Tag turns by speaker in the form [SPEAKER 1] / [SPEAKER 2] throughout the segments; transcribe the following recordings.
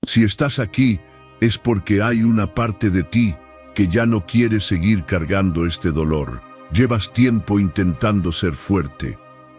[SPEAKER 1] Si estás aquí, es porque hay una parte de ti que ya no quiere seguir cargando este dolor. Llevas tiempo intentando ser fuerte,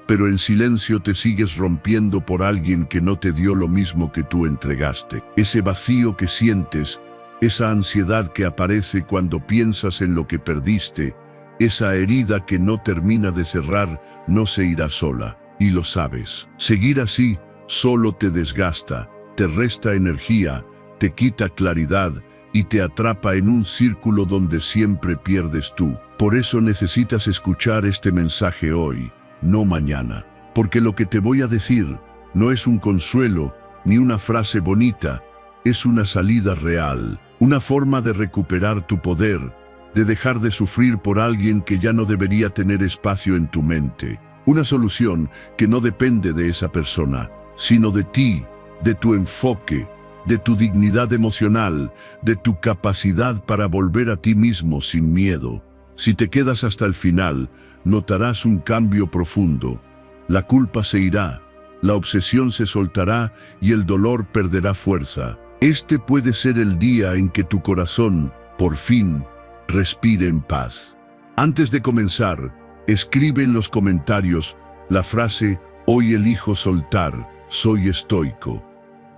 [SPEAKER 1] pero en silencio te sigues rompiendo por alguien que no te dio lo mismo que tú entregaste. Ese vacío que sientes, esa ansiedad que aparece cuando piensas en lo que perdiste, esa herida que no termina de cerrar, no se irá sola, y lo sabes. Seguir así solo te desgasta, te resta energía, te quita claridad y te atrapa en un círculo donde siempre pierdes tú. Por eso necesitas escuchar este mensaje hoy, no mañana. Porque lo que te voy a decir no es un consuelo ni una frase bonita, es una salida real, una forma de recuperar tu poder, de dejar de sufrir por alguien que ya no debería tener espacio en tu mente. Una solución que no depende de esa persona, sino de ti, de tu enfoque, de tu dignidad emocional, de tu capacidad para volver a ti mismo sin miedo. Si te quedas hasta el final, notarás un cambio profundo. La culpa se irá, la obsesión se soltará y el dolor perderá fuerza. Este puede ser el día en que tu corazón, por fin, respire en paz. Antes de comenzar, escribe en los comentarios la frase «Hoy elijo soltar, soy estoico».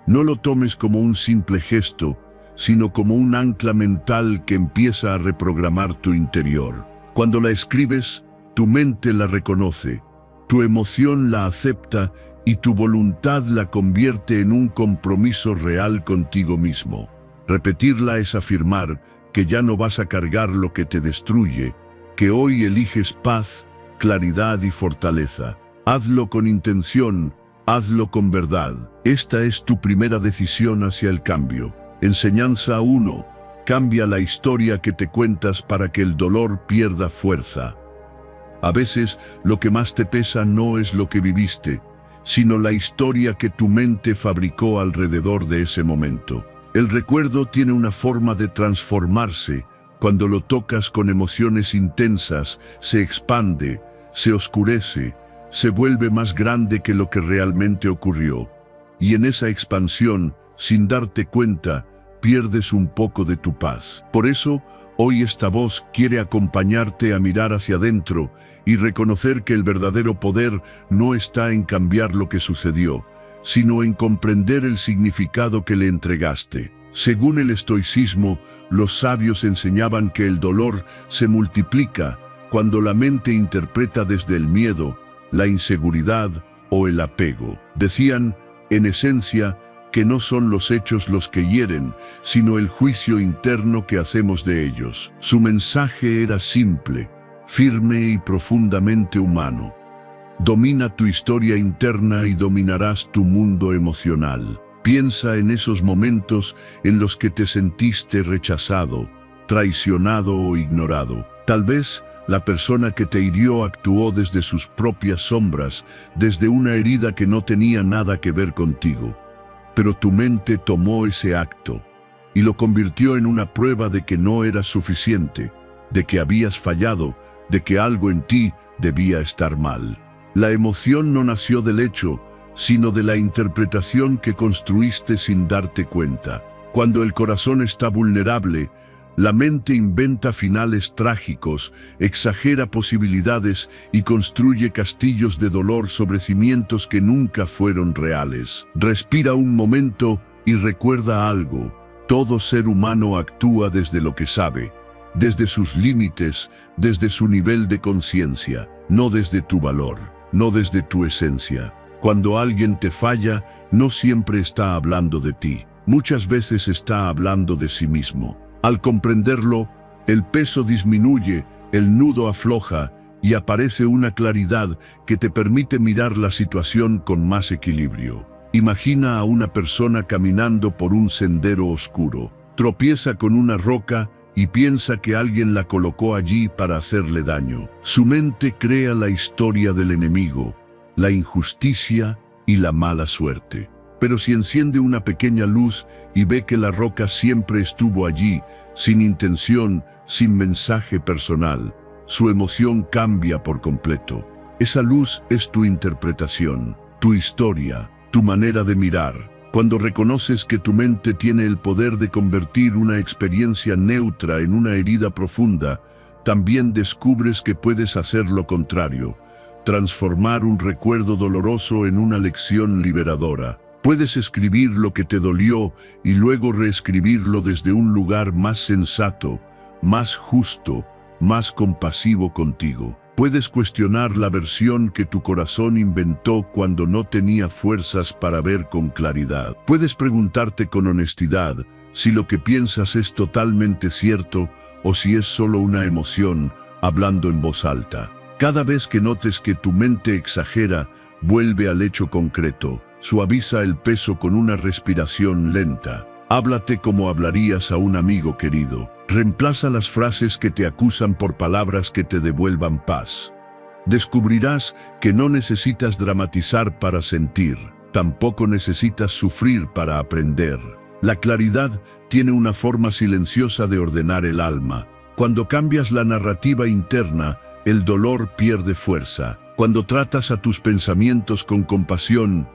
[SPEAKER 1] No lo tomes como un simple gesto, sino como un ancla mental que empieza a reprogramar tu interior. Cuando la escribes, tu mente la reconoce, tu emoción la acepta y tu voluntad la convierte en un compromiso real contigo mismo. Repetirla es afirmar que ya no vas a cargar lo que te destruye, que hoy eliges paz, claridad y fortaleza. Hazlo con intención, hazlo con verdad. Esta es tu primera decisión hacia el cambio. Enseñanza 1. Cambia la historia que te cuentas para que el dolor pierda fuerza. A veces, lo que más te pesa no es lo que viviste, sino la historia que tu mente fabricó alrededor de ese momento. El recuerdo tiene una forma de transformarse. Cuando lo tocas con emociones intensas, se expande, se oscurece, se vuelve más grande que lo que realmente ocurrió. Y en esa expansión, sin darte cuenta, pierdes un poco de tu paz. Por eso, hoy esta voz quiere acompañarte a mirar hacia adentro y reconocer que el verdadero poder no está en cambiar lo que sucedió, sino en comprender el significado que le entregaste. Según el estoicismo, los sabios enseñaban que el dolor se multiplica cuando la mente interpreta desde el miedo, la inseguridad o el apego. Decían, en esencia, que no son los hechos los que hieren, sino el juicio interno que hacemos de ellos. Su mensaje era simple, firme y profundamente humano. Domina tu historia interna y dominarás tu mundo emocional. Piensa en esos momentos en los que te sentiste rechazado, traicionado o ignorado. Tal vez la persona que te hirió actuó desde sus propias sombras, desde una herida que no tenía nada que ver contigo. Pero tu mente tomó ese acto y lo convirtió en una prueba de que no eras suficiente, de que habías fallado, de que algo en ti debía estar mal. La emoción no nació del hecho, sino de la interpretación que construiste sin darte cuenta. Cuando el corazón está vulnerable, la mente inventa finales trágicos, exagera posibilidades y construye castillos de dolor sobre cimientos que nunca fueron reales. Respira un momento y recuerda algo. Todo ser humano actúa desde lo que sabe, desde sus límites, desde su nivel de conciencia, no desde tu valor, no desde tu esencia. Cuando alguien te falla, no siempre está hablando de ti. Muchas veces está hablando de sí mismo. Al comprenderlo, el peso disminuye, el nudo afloja y aparece una claridad que te permite mirar la situación con más equilibrio. Imagina a una persona caminando por un sendero oscuro. Tropieza con una roca y piensa que alguien la colocó allí para hacerle daño. Su mente crea la historia del enemigo, la injusticia y la mala suerte. Pero si enciende una pequeña luz y ve que la roca siempre estuvo allí, sin intención, sin mensaje personal, su emoción cambia por completo. Esa luz es tu interpretación, tu historia, tu manera de mirar. Cuando reconoces que tu mente tiene el poder de convertir una experiencia neutra en una herida profunda, también descubres que puedes hacer lo contrario, transformar un recuerdo doloroso en una lección liberadora. Puedes escribir lo que te dolió y luego reescribirlo desde un lugar más sensato, más justo, más compasivo contigo. Puedes cuestionar la versión que tu corazón inventó cuando no tenía fuerzas para ver con claridad. Puedes preguntarte con honestidad si lo que piensas es totalmente cierto o si es solo una emoción, hablando en voz alta. Cada vez que notes que tu mente exagera, vuelve al hecho concreto. Suaviza el peso con una respiración lenta. Háblate como hablarías a un amigo querido. Reemplaza las frases que te acusan por palabras que te devuelvan paz. Descubrirás que no necesitas dramatizar para sentir. Tampoco necesitas sufrir para aprender. La claridad tiene una forma silenciosa de ordenar el alma. Cuando cambias la narrativa interna, el dolor pierde fuerza. Cuando tratas a tus pensamientos con compasión,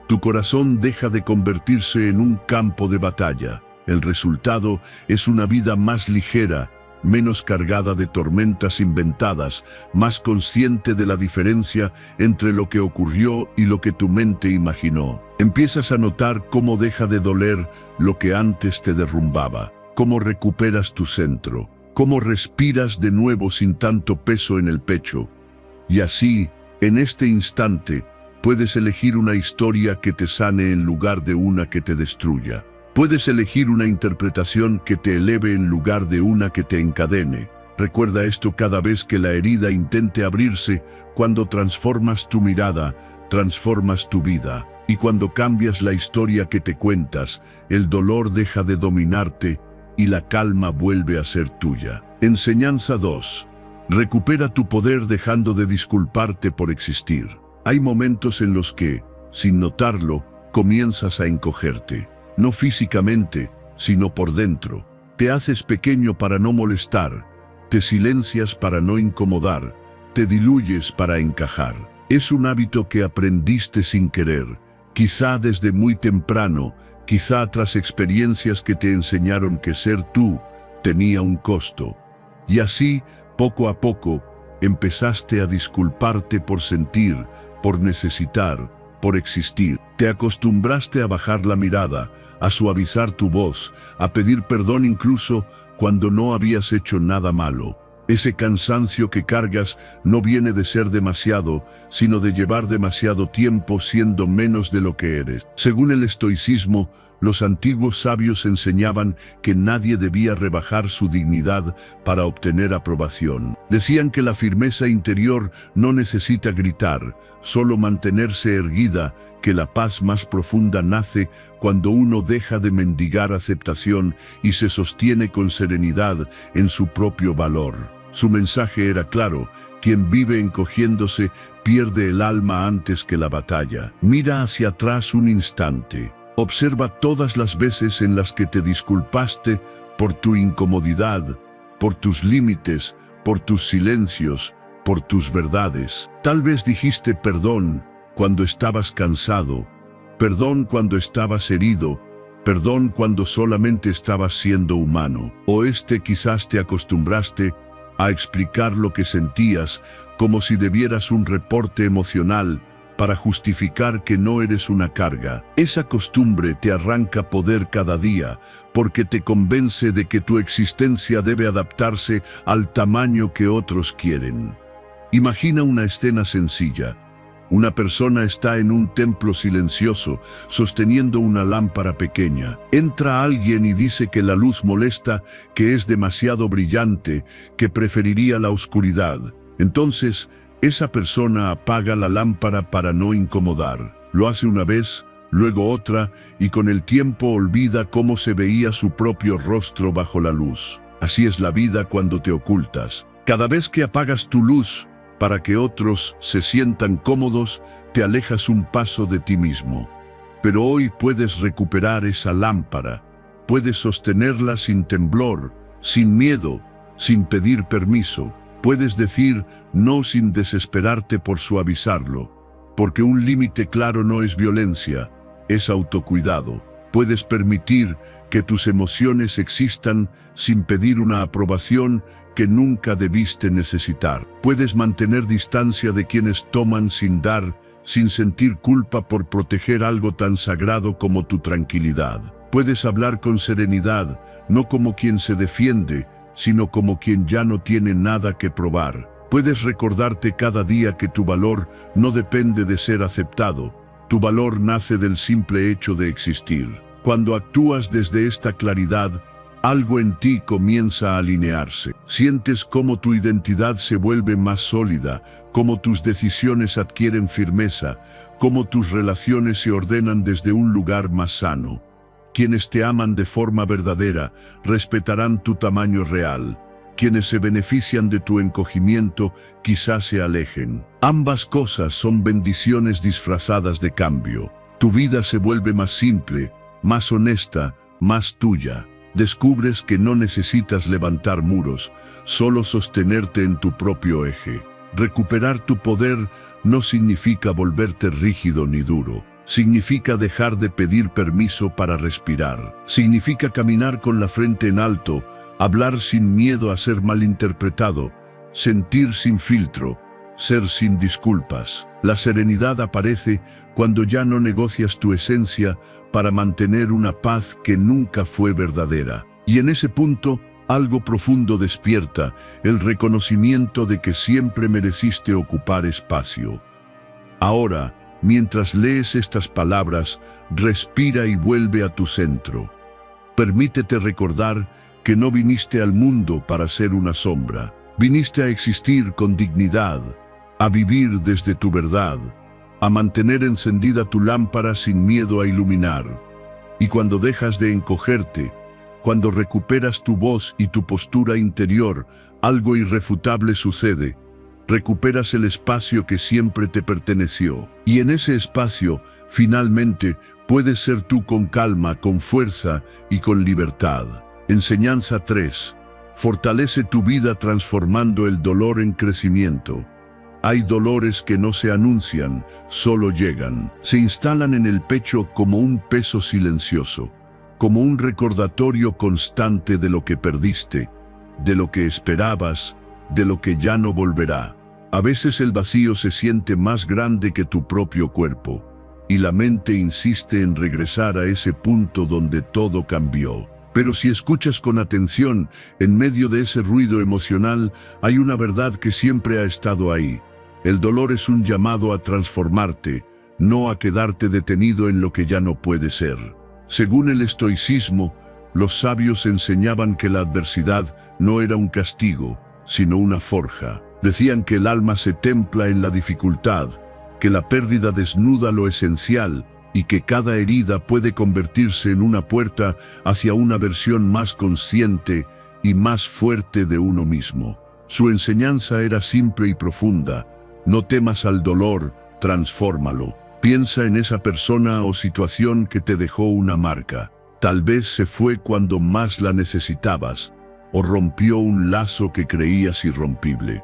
[SPEAKER 1] tu corazón deja de convertirse en un campo de batalla. El resultado es una vida más ligera, menos cargada de tormentas inventadas, más consciente de la diferencia entre lo que ocurrió y lo que tu mente imaginó. Empiezas a notar cómo deja de doler lo que antes te derrumbaba, cómo recuperas tu centro, cómo respiras de nuevo sin tanto peso en el pecho. Y así, en este instante, puedes elegir una historia que te sane en lugar de una que te destruya. Puedes elegir una interpretación que te eleve en lugar de una que te encadene. Recuerda esto cada vez que la herida intente abrirse. Cuando transformas tu mirada, transformas tu vida. Y cuando cambias la historia que te cuentas, el dolor deja de dominarte y la calma vuelve a ser tuya. Enseñanza 2. Recupera tu poder dejando de disculparte por existir. Hay momentos en los que, sin notarlo, comienzas a encogerte. No físicamente, sino por dentro. Te haces pequeño para no molestar, te silencias para no incomodar, te diluyes para encajar. Es un hábito que aprendiste sin querer, quizá desde muy temprano, quizá tras experiencias que te enseñaron que ser tú tenía un costo. Y así, poco a poco, empezaste a disculparte por sentir, por necesitar, por existir. Te acostumbraste a bajar la mirada, a suavizar tu voz, a pedir perdón incluso cuando no habías hecho nada malo. Ese cansancio que cargas no viene de ser demasiado, sino de llevar demasiado tiempo siendo menos de lo que eres. Según el estoicismo, los antiguos sabios enseñaban que nadie debía rebajar su dignidad para obtener aprobación. Decían que la firmeza interior no necesita gritar, solo mantenerse erguida, que la paz más profunda nace cuando uno deja de mendigar aceptación y se sostiene con serenidad en su propio valor. Su mensaje era claro: quien vive encogiéndose pierde el alma antes que la batalla. Mira hacia atrás un instante. Observa todas las veces en las que te disculpaste por tu incomodidad, por tus límites, por tus silencios, por tus verdades. Tal vez dijiste perdón cuando estabas cansado, perdón cuando estabas herido, perdón cuando solamente estabas siendo humano. O quizás te acostumbraste a explicar lo que sentías como si debieras un reporte emocional para justificar que no eres una carga. Esa costumbre te arranca poder cada día, porque te convence de que tu existencia debe adaptarse al tamaño que otros quieren. Imagina una escena sencilla. Una persona está en un templo silencioso, sosteniendo una lámpara pequeña. Entra alguien y dice que la luz molesta, que es demasiado brillante, que preferiría la oscuridad. Entonces, esa persona apaga la lámpara para no incomodar. Lo hace una vez, luego otra, y con el tiempo olvida cómo se veía su propio rostro bajo la luz. Así es la vida cuando te ocultas. Cada vez que apagas tu luz para que otros se sientan cómodos, te alejas un paso de ti mismo. Pero hoy puedes recuperar esa lámpara. Puedes sostenerla sin temblor, sin miedo, sin pedir permiso. Puedes decir no sin desesperarte por suavizarlo, porque un límite claro no es violencia, es autocuidado. Puedes permitir que tus emociones existan sin pedir una aprobación que nunca debiste necesitar. Puedes mantener distancia de quienes toman sin dar, sin sentir culpa por proteger algo tan sagrado como tu tranquilidad. Puedes hablar con serenidad, no como quien se defiende, sino como quien ya no tiene nada que probar. Puedes recordarte cada día que tu valor no depende de ser aceptado. Tu valor nace del simple hecho de existir. Cuando actúas desde esta claridad, algo en ti comienza a alinearse. Sientes cómo tu identidad se vuelve más sólida, cómo tus decisiones adquieren firmeza, cómo tus relaciones se ordenan desde un lugar más sano. Quienes te aman de forma verdadera respetarán tu tamaño real. Quienes se benefician de tu encogimiento quizás se alejen. Ambas cosas son bendiciones disfrazadas de cambio. Tu vida se vuelve más simple, más honesta, más tuya. Descubres que no necesitas levantar muros, solo sostenerte en tu propio eje. Recuperar tu poder no significa volverte rígido ni duro. Significa dejar de pedir permiso para respirar. Significa caminar con la frente en alto, hablar sin miedo a ser malinterpretado, sentir sin filtro, ser sin disculpas. La serenidad aparece cuando ya no negocias tu esencia para mantener una paz que nunca fue verdadera. Y en ese punto, algo profundo despierta, el reconocimiento de que siempre mereciste ocupar espacio. Ahora, mientras lees estas palabras, respira y vuelve a tu centro. Permítete recordar que no viniste al mundo para ser una sombra. Viniste a existir con dignidad, a vivir desde tu verdad, a mantener encendida tu lámpara sin miedo a iluminar. Y cuando dejas de encogerte, cuando recuperas tu voz y tu postura interior, algo irrefutable sucede. Recuperas el espacio que siempre te perteneció. Y en ese espacio, finalmente, puedes ser tú con calma, con fuerza y con libertad. Enseñanza 3. Fortalece tu vida transformando el dolor en crecimiento. Hay dolores que no se anuncian, solo llegan. Se instalan en el pecho como un peso silencioso, como un recordatorio constante de lo que perdiste, de lo que esperabas, de lo que ya no volverá. A veces el vacío se siente más grande que tu propio cuerpo, y la mente insiste en regresar a ese punto donde todo cambió. Pero si escuchas con atención, en medio de ese ruido emocional, hay una verdad que siempre ha estado ahí. El dolor es un llamado a transformarte, no a quedarte detenido en lo que ya no puede ser. Según el estoicismo, los sabios enseñaban que la adversidad no era un castigo, sino una forja. Decían que el alma se templa en la dificultad, que la pérdida desnuda lo esencial y que cada herida puede convertirse en una puerta hacia una versión más consciente y más fuerte de uno mismo. Su enseñanza era simple y profunda. No temas al dolor, transfórmalo. Piensa en esa persona o situación que te dejó una marca. Tal vez se fue cuando más la necesitabas, o rompió un lazo que creías irrompible.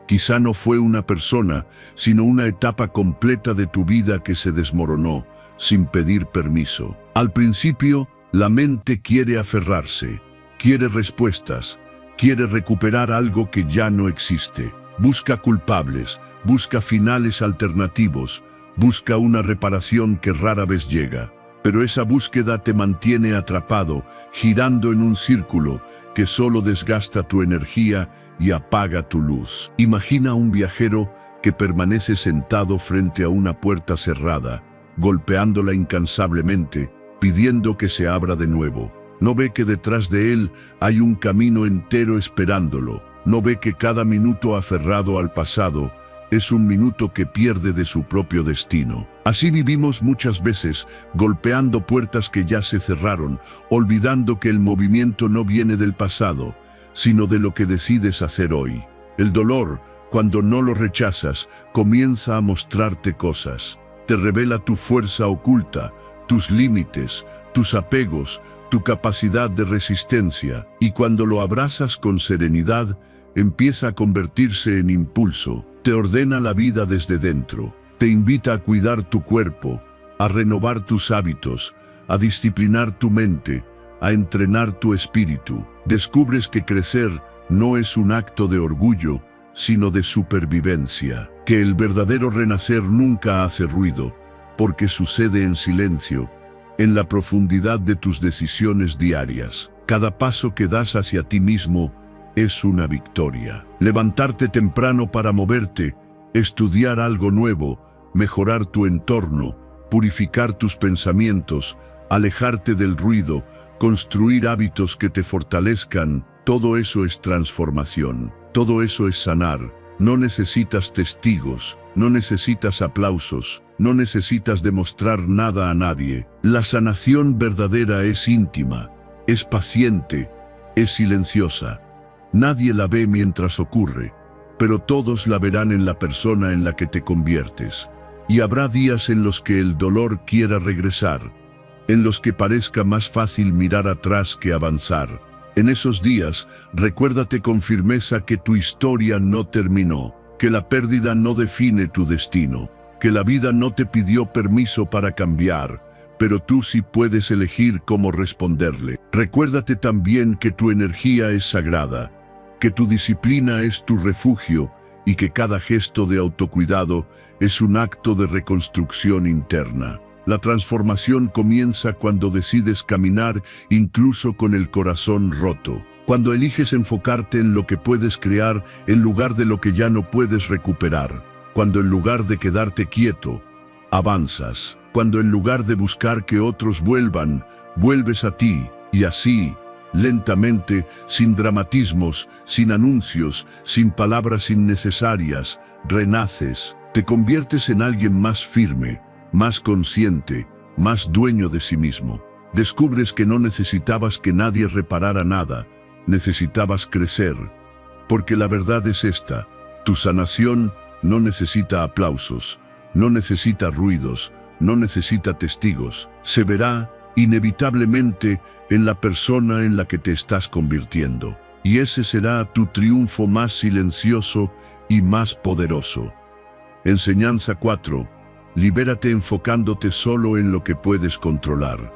[SPEAKER 1] Quizá no fue una persona, sino una etapa completa de tu vida que se desmoronó, sin pedir permiso. Al principio, la mente quiere aferrarse, quiere respuestas, quiere recuperar algo que ya no existe. Busca culpables, busca finales alternativos, busca una reparación que rara vez llega. Pero esa búsqueda te mantiene atrapado, girando en un círculo que solo desgasta tu energía y apaga tu luz. Imagina a un viajero que permanece sentado frente a una puerta cerrada, golpeándola incansablemente, pidiendo que se abra de nuevo. No ve que detrás de él hay un camino entero esperándolo. No ve que cada minuto aferrado al pasado es un minuto que pierde de su propio destino. Así vivimos muchas veces, golpeando puertas que ya se cerraron, olvidando que el movimiento no viene del pasado, sino de lo que decides hacer hoy. El dolor, cuando no lo rechazas, comienza a mostrarte cosas. Te revela tu fuerza oculta, tus límites, tus apegos, tu capacidad de resistencia, y cuando lo abrazas con serenidad, empieza a convertirse en impulso. Te ordena la vida desde dentro, te invita a cuidar tu cuerpo, a renovar tus hábitos, a disciplinar tu mente, a entrenar tu espíritu. Descubres que crecer no es un acto de orgullo, sino de supervivencia. Que el verdadero renacer nunca hace ruido, porque sucede en silencio, en la profundidad de tus decisiones diarias. Cada paso que das hacia ti mismo es una victoria. Levantarte temprano para moverte, estudiar algo nuevo, mejorar tu entorno, purificar tus pensamientos, alejarte del ruido, construir hábitos que te fortalezcan, todo eso es transformación. Todo eso es sanar. No necesitas testigos, no necesitas aplausos, no necesitas demostrar nada a nadie. La sanación verdadera es íntima, es paciente, es silenciosa. Nadie la ve mientras ocurre, pero todos la verán en la persona en la que te conviertes. Y habrá días en los que el dolor quiera regresar, en los que parezca más fácil mirar atrás que avanzar. En esos días, recuérdate con firmeza que tu historia no terminó, que la pérdida no define tu destino, que la vida no te pidió permiso para cambiar, pero tú sí puedes elegir cómo responderle. Recuérdate también que tu energía es sagrada, que tu disciplina es tu refugio y que cada gesto de autocuidado es un acto de reconstrucción interna. La transformación comienza cuando decides caminar incluso con el corazón roto. Cuando eliges enfocarte en lo que puedes crear en lugar de lo que ya no puedes recuperar. Cuando en lugar de quedarte quieto, avanzas. Cuando en lugar de buscar que otros vuelvan, vuelves a ti. Y así, lentamente, sin dramatismos, sin anuncios, sin palabras innecesarias, renaces. Te conviertes en alguien más firme, más consciente, más dueño de sí mismo. Descubres que no necesitabas que nadie reparara nada, necesitabas crecer. Porque la verdad es esta: tu sanación no necesita aplausos, no necesita ruidos, no necesita testigos. Se verá inevitablemente en la persona en la que te estás convirtiendo. Y ese será tu triunfo más silencioso y más poderoso. Enseñanza 4. Libérate enfocándote solo en lo que puedes controlar.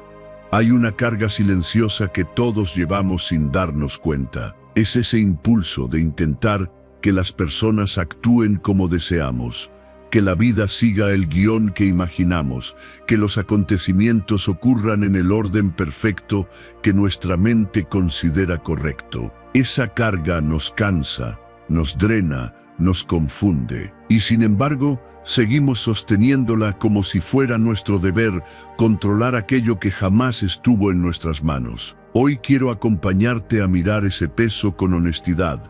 [SPEAKER 1] Hay una carga silenciosa que todos llevamos sin darnos cuenta. Es ese impulso de intentar que las personas actúen como deseamos, que la vida siga el guión que imaginamos, que los acontecimientos ocurran en el orden perfecto que nuestra mente considera correcto. Esa carga nos cansa, nos drena, nos confunde. Y sin embargo, seguimos sosteniéndola como si fuera nuestro deber controlar aquello que jamás estuvo en nuestras manos. Hoy quiero acompañarte a mirar ese peso con honestidad,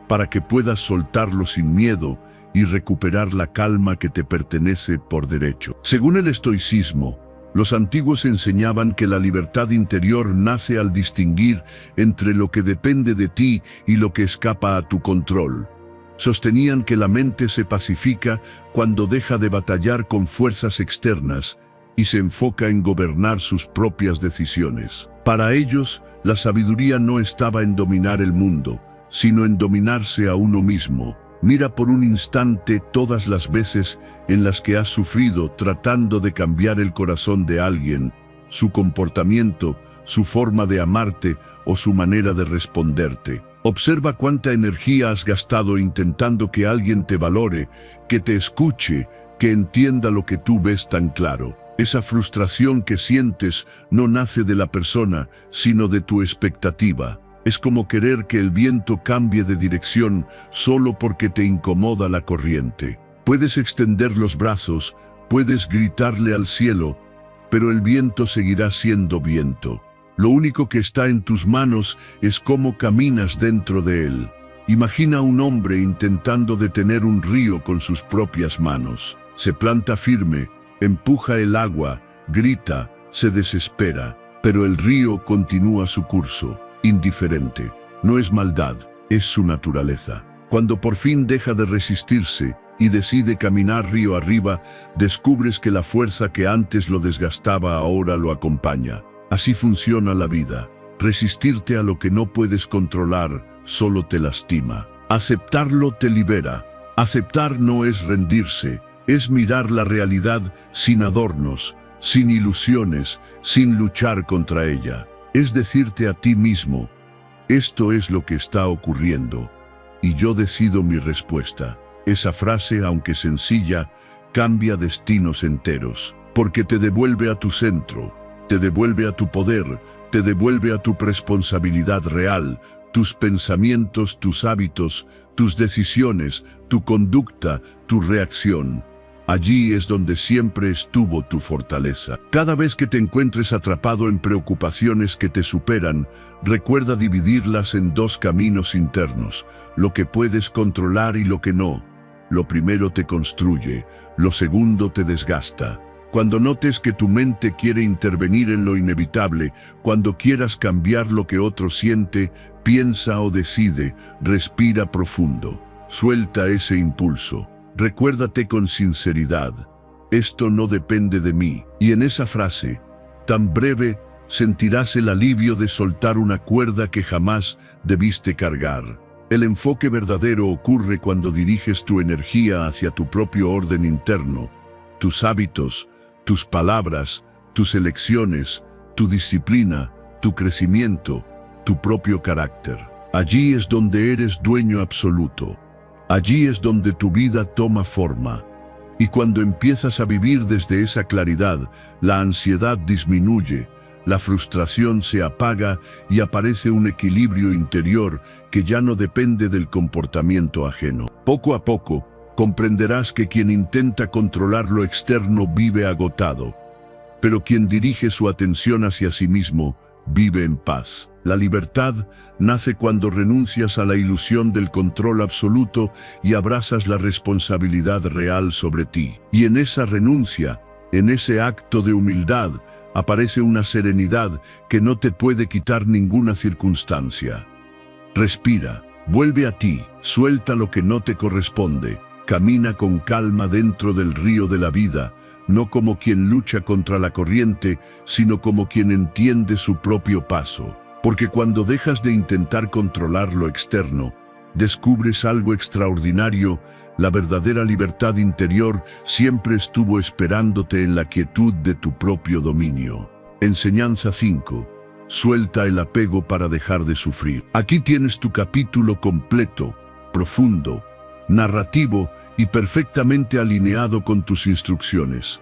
[SPEAKER 1] para que puedas soltarlo sin miedo y recuperar la calma que te pertenece por derecho. Según el estoicismo, los antiguos enseñaban que la libertad interior nace al distinguir entre lo que depende de ti y lo que escapa a tu control. Sostenían que la mente se pacifica cuando deja de batallar con fuerzas externas y se enfoca en gobernar sus propias decisiones. Para ellos, la sabiduría no estaba en dominar el mundo, sino en dominarse a uno mismo. Mira por un instante todas las veces en las que has sufrido tratando de cambiar el corazón de alguien, su comportamiento, su forma de amarte o su manera de responderte. Observa cuánta energía has gastado intentando que alguien te valore, que te escuche, que entienda lo que tú ves tan claro. Esa frustración que sientes no nace de la persona, sino de tu expectativa. Es como querer que el viento cambie de dirección solo porque te incomoda la corriente. Puedes extender los brazos, puedes gritarle al cielo, pero el viento seguirá siendo viento. Lo único que está en tus manos es cómo caminas dentro de él. Imagina a un hombre intentando detener un río con sus propias manos. Se planta firme, empuja el agua, grita, se desespera, pero el río continúa su curso, indiferente. No es maldad, es su naturaleza. Cuando por fin deja de resistirse y decide caminar río arriba, descubres que la fuerza que antes lo desgastaba ahora lo acompaña. Así funciona la vida. Resistirte a lo que no puedes controlar solo te lastima. Aceptarlo te libera. Aceptar no es rendirse, es mirar la realidad sin adornos, sin ilusiones, sin luchar contra ella. Es decirte a ti mismo, esto es lo que está ocurriendo, y yo decido mi respuesta. Esa frase, aunque sencilla, cambia destinos enteros, porque te devuelve a tu centro, te devuelve a tu poder, te devuelve a tu responsabilidad real, tus pensamientos, tus hábitos, tus decisiones, tu conducta, tu reacción. Allí es donde siempre estuvo tu fortaleza. Cada vez que te encuentres atrapado en preocupaciones que te superan, recuerda dividirlas en dos caminos internos, lo que puedes controlar y lo que no. Lo primero te construye, lo segundo te desgasta. Cuando notes que tu mente quiere intervenir en lo inevitable, cuando quieras cambiar lo que otro siente, piensa o decide, respira profundo. Suelta ese impulso. Recuérdate con sinceridad, esto no depende de mí. Y en esa frase, tan breve, sentirás el alivio de soltar una cuerda que jamás debiste cargar. El enfoque verdadero ocurre cuando diriges tu energía hacia tu propio orden interno, tus hábitos, tus palabras, tus elecciones, tu disciplina, tu crecimiento, tu propio carácter. Allí es donde eres dueño absoluto. Allí es donde tu vida toma forma. Y cuando empiezas a vivir desde esa claridad, la ansiedad disminuye, la frustración se apaga y aparece un equilibrio interior que ya no depende del comportamiento ajeno. Poco a poco, comprenderás que quien intenta controlar lo externo vive agotado, pero quien dirige su atención hacia sí mismo vive en paz. La libertad nace cuando renuncias a la ilusión del control absoluto y abrazas la responsabilidad real sobre ti. Y en esa renuncia, en ese acto de humildad, aparece una serenidad que no te puede quitar ninguna circunstancia. Respira, vuelve a ti, suelta lo que no te corresponde, camina con calma dentro del río de la vida, no como quien lucha contra la corriente, sino como quien entiende su propio paso. Porque cuando dejas de intentar controlar lo externo, descubres algo extraordinario. La verdadera libertad interior siempre estuvo esperándote en la quietud de tu propio dominio. Enseñanza 5. Suelta el apego para dejar de sufrir. Aquí tienes tu capítulo completo, profundo, narrativo y perfectamente alineado con tus instrucciones.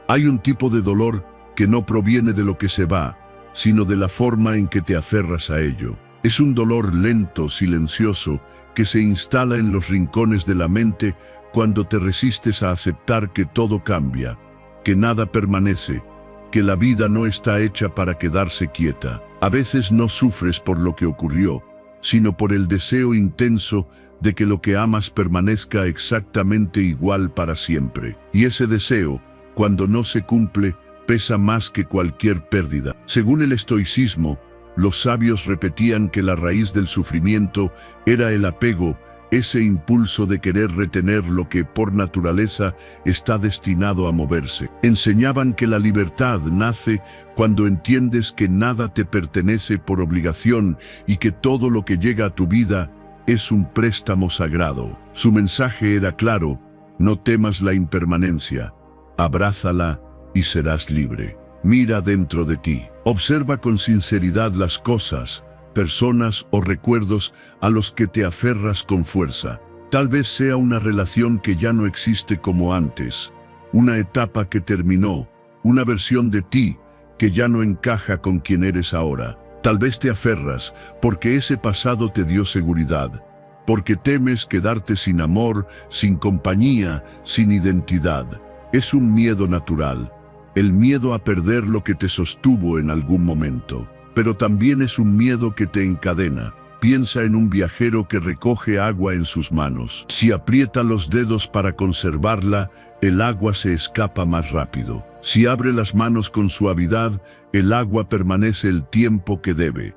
[SPEAKER 1] Hay un tipo de dolor que no proviene de lo que se va, sino de la forma en que te aferras a ello. Es un dolor lento, silencioso, que se instala en los rincones de la mente cuando te resistes a aceptar que todo cambia, que nada permanece, que la vida no está hecha para quedarse quieta. A veces no sufres por lo que ocurrió, sino por el deseo intenso de que lo que amas permanezca exactamente igual para siempre. Y ese deseo, cuando no se cumple, pesa más que cualquier pérdida. Según el estoicismo, los sabios repetían que la raíz del sufrimiento era el apego, ese impulso de querer retener lo que por naturaleza está destinado a moverse. Enseñaban que la libertad nace cuando entiendes que nada te pertenece por obligación y que todo lo que llega a tu vida es un préstamo sagrado. Su mensaje era claro: no temas la impermanencia, abrázala y serás libre. Mira dentro de ti. Observa con sinceridad las cosas, personas o recuerdos a los que te aferras con fuerza. Tal vez sea una relación que ya no existe como antes, una etapa que terminó, una versión de ti que ya no encaja con quien eres ahora. Tal vez te aferras porque ese pasado te dio seguridad, porque temes quedarte sin amor, sin compañía, sin identidad. Es un miedo natural. El miedo a perder lo que te sostuvo en algún momento. Pero también es un miedo que te encadena. Piensa en un viajero que recoge agua en sus manos. Si aprieta los dedos para conservarla, el agua se escapa más rápido. Si abre las manos con suavidad, el agua permanece el tiempo que debe.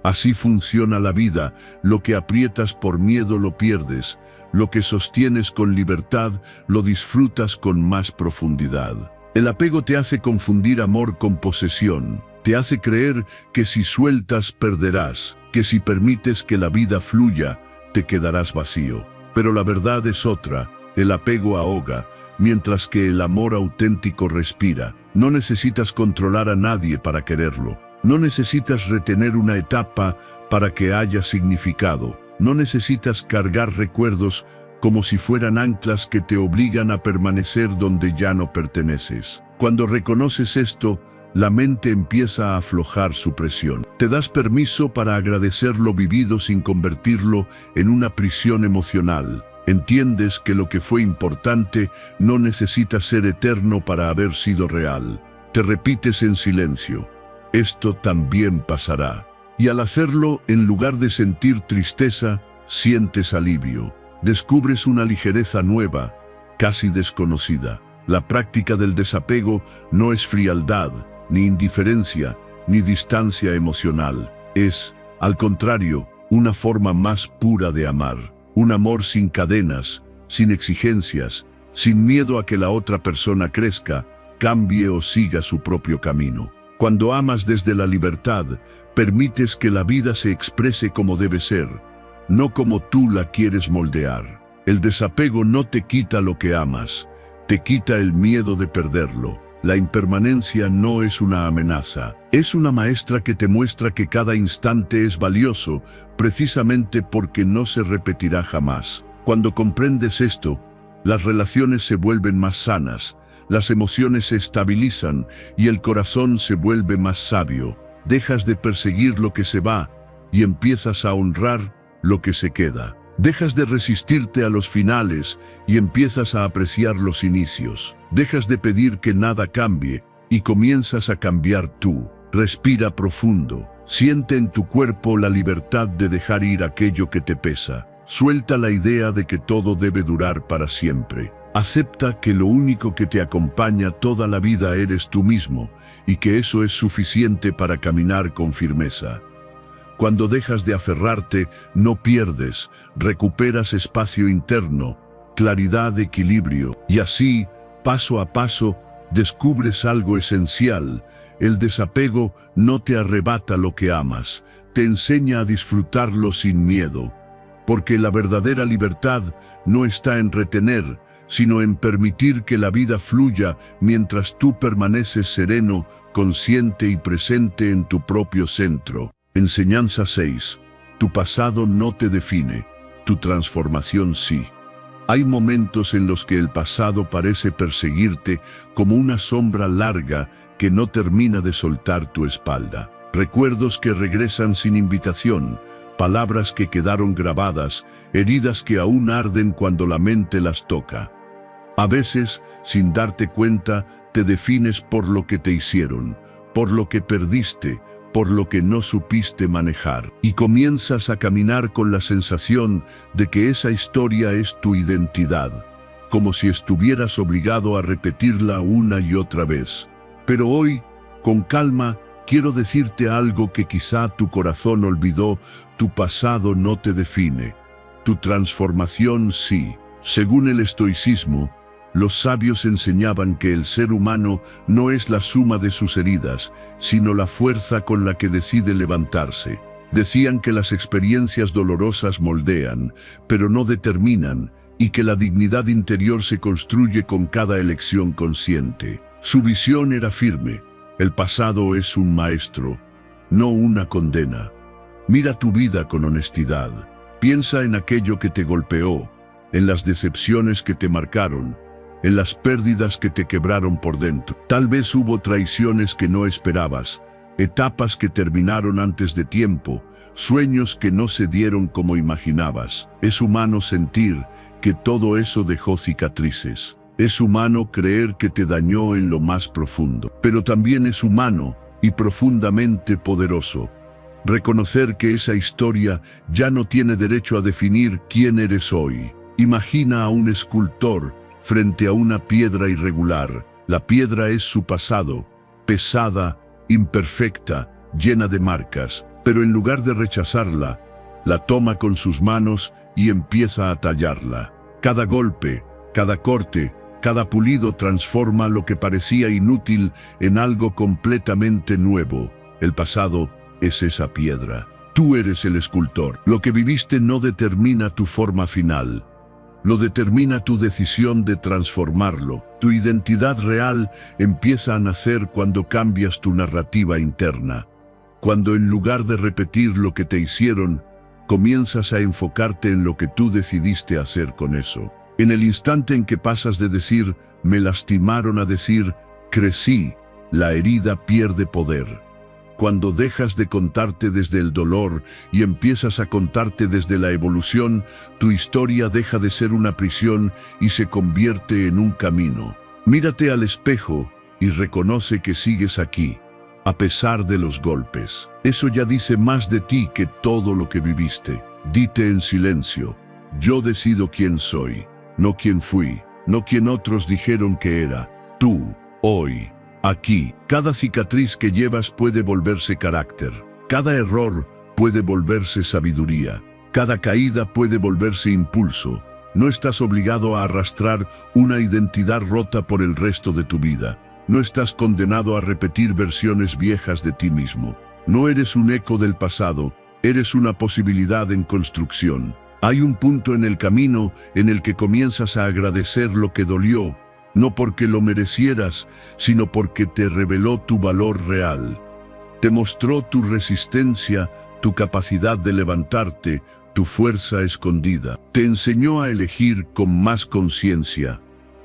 [SPEAKER 1] Así funciona la vida. Lo que aprietas por miedo lo pierdes. Lo que sostienes con libertad lo disfrutas con más profundidad. El apego te hace confundir amor con posesión. Te hace creer que si sueltas perderás, que si permites que la vida fluya, te quedarás vacío. Pero la verdad es otra. El apego ahoga, mientras que el amor auténtico respira. No necesitas controlar a nadie para quererlo. No necesitas retener una etapa para que haya significado. No necesitas cargar recuerdos como si fueran anclas que te obligan a permanecer donde ya no perteneces. Cuando reconoces esto, la mente empieza a aflojar su presión. Te das permiso para agradecer lo vivido sin convertirlo en una prisión emocional. Entiendes que lo que fue importante no necesita ser eterno para haber sido real. Te repites en silencio: esto también pasará. Y al hacerlo, en lugar de sentir tristeza, sientes alivio. Descubres una ligereza nueva, casi desconocida. La práctica del desapego no es frialdad, ni indiferencia, ni distancia emocional. Es, al contrario, una forma más pura de amar. Un amor sin cadenas, sin exigencias, sin miedo a que la otra persona crezca, cambie o siga su propio camino. Cuando amas desde la libertad, permites que la vida se exprese como debe ser, no como tú la quieres moldear. El desapego no te quita lo que amas, te quita el miedo de perderlo. La impermanencia no es una amenaza, es una maestra que te muestra que cada instante es valioso, precisamente porque no se repetirá jamás. Cuando comprendes esto, las relaciones se vuelven más sanas, las emociones se estabilizan y el corazón se vuelve más sabio. Dejas de perseguir lo que se va y empiezas a honrar lo que se queda. Dejas de resistirte a los finales y empiezas a apreciar los inicios. Dejas de pedir que nada cambie y comienzas a cambiar tú. Respira profundo. Siente en tu cuerpo la libertad de dejar ir aquello que te pesa. Suelta la idea de que todo debe durar para siempre. Acepta que lo único que te acompaña toda la vida eres tú mismo y que eso es suficiente para caminar con firmeza. Cuando dejas de aferrarte, no pierdes, recuperas espacio interno, claridad, equilibrio, y así, paso a paso, descubres algo esencial. El desapego no te arrebata lo que amas, te enseña a disfrutarlo sin miedo, porque la verdadera libertad no está en retener, sino en permitir que la vida fluya mientras tú permaneces sereno, consciente y presente en tu propio centro. Enseñanza 6. Tu pasado no te define, tu transformación sí. Hay momentos en los que el pasado parece perseguirte como una sombra larga que no termina de soltar tu espalda. Recuerdos que regresan sin invitación, palabras que quedaron grabadas, heridas que aún arden cuando la mente las toca. A veces, sin darte cuenta, te defines por lo que te hicieron, por lo que perdiste, por lo que no supiste manejar, y comienzas a caminar con la sensación de que esa historia es tu identidad, como si estuvieras obligado a repetirla una y otra vez. Pero hoy, con calma, quiero decirte algo que quizá tu corazón olvidó: tu pasado no te define, tu transformación sí. Según el estoicismo, los sabios enseñaban que el ser humano no es la suma de sus heridas, sino la fuerza con la que decide levantarse. Decían que las experiencias dolorosas moldean, pero no determinan, y que la dignidad interior se construye con cada elección consciente. Su visión era firme: el pasado es un maestro, no una condena. Mira tu vida con honestidad. Piensa en aquello que te golpeó, en las decepciones que te marcaron, en las pérdidas que te quebraron por dentro. Tal vez hubo traiciones que no esperabas, etapas que terminaron antes de tiempo, sueños que no se dieron como imaginabas. Es humano sentir que todo eso dejó cicatrices. Es humano creer que te dañó en lo más profundo. Pero también es humano y profundamente poderoso reconocer que esa historia ya no tiene derecho a definir quién eres hoy. Imagina a un escultor frente a una piedra irregular. La piedra es su pasado, pesada, imperfecta, llena de marcas, pero en lugar de rechazarla, la toma con sus manos y empieza a tallarla. Cada golpe, cada corte, cada pulido transforma lo que parecía inútil en algo completamente nuevo. El pasado es esa piedra. Tú eres el escultor. Lo que viviste no determina tu forma final. lo determina tu decisión de transformarlo. Tu identidad real empieza a nacer cuando cambias tu narrativa interna. Cuando en lugar de repetir lo que te hicieron, comienzas a enfocarte en lo que tú decidiste hacer con eso. En el instante en que pasas de decir, me lastimaron, a decir, crecí, la herida pierde poder. Cuando dejas de contarte desde el dolor y empiezas a contarte desde la evolución, tu historia deja de ser una prisión y se convierte en un camino. Mírate al espejo y reconoce que sigues aquí, a pesar de los golpes. Eso ya dice más de ti que todo lo que viviste. Dite en silencio, yo decido quién soy, no quién fui, no quién otros dijeron que era. Tú, hoy, aquí. Cada cicatriz que llevas puede volverse carácter. Cada error puede volverse sabiduría. Cada caída puede volverse impulso. No estás obligado a arrastrar una identidad rota por el resto de tu vida. No estás condenado a repetir versiones viejas de ti mismo. No eres un eco del pasado, eres una posibilidad en construcción. Hay un punto en el camino en el que comienzas a agradecer lo que dolió, no porque lo merecieras, sino porque te reveló tu valor real. Te mostró tu resistencia, tu capacidad de levantarte, tu fuerza escondida. Te enseñó a elegir con más conciencia,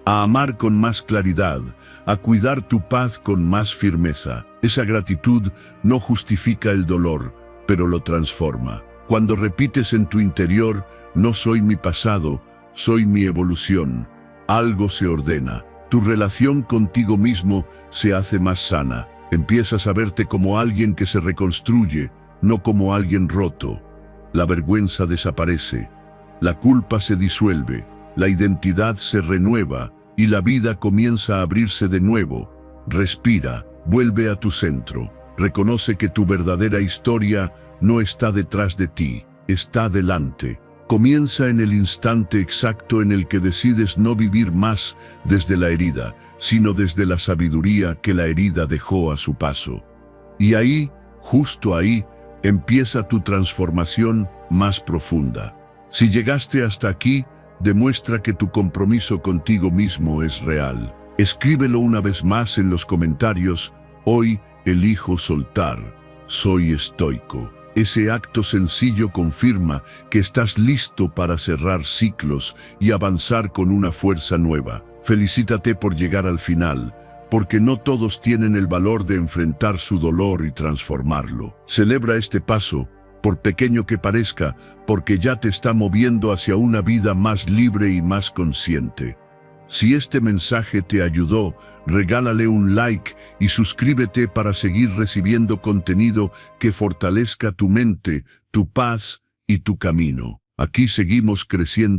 [SPEAKER 1] a amar con más claridad, a cuidar tu paz con más firmeza. Esa gratitud no justifica el dolor, pero lo transforma. Cuando repites en tu interior, no soy mi pasado, soy mi evolución, algo se ordena. Tu relación contigo mismo se hace más sana. Empiezas a verte como alguien que se reconstruye, no como alguien roto. La vergüenza desaparece, la culpa se disuelve, la identidad se renueva y la vida comienza a abrirse de nuevo. Respira, vuelve a tu centro. Reconoce que tu verdadera historia no está detrás de ti, está delante. Comienza en el instante exacto en el que decides no vivir más desde la herida, sino desde la sabiduría que la herida dejó a su paso. Y ahí, justo ahí, empieza tu transformación más profunda. Si llegaste hasta aquí, demuestra que tu compromiso contigo mismo es real. Escríbelo una vez más en los comentarios. Hoy elijo soltar, soy estoico. Ese acto sencillo confirma que estás listo para cerrar ciclos y avanzar con una fuerza nueva. Felicítate por llegar al final, porque no todos tienen el valor de enfrentar su dolor y transformarlo. Celebra este paso, por pequeño que parezca, porque ya te está moviendo hacia una vida más libre y más consciente. Si este mensaje te ayudó, regálale un like y suscríbete para seguir recibiendo contenido que fortalezca tu mente, tu paz y tu camino. Aquí seguimos creciendo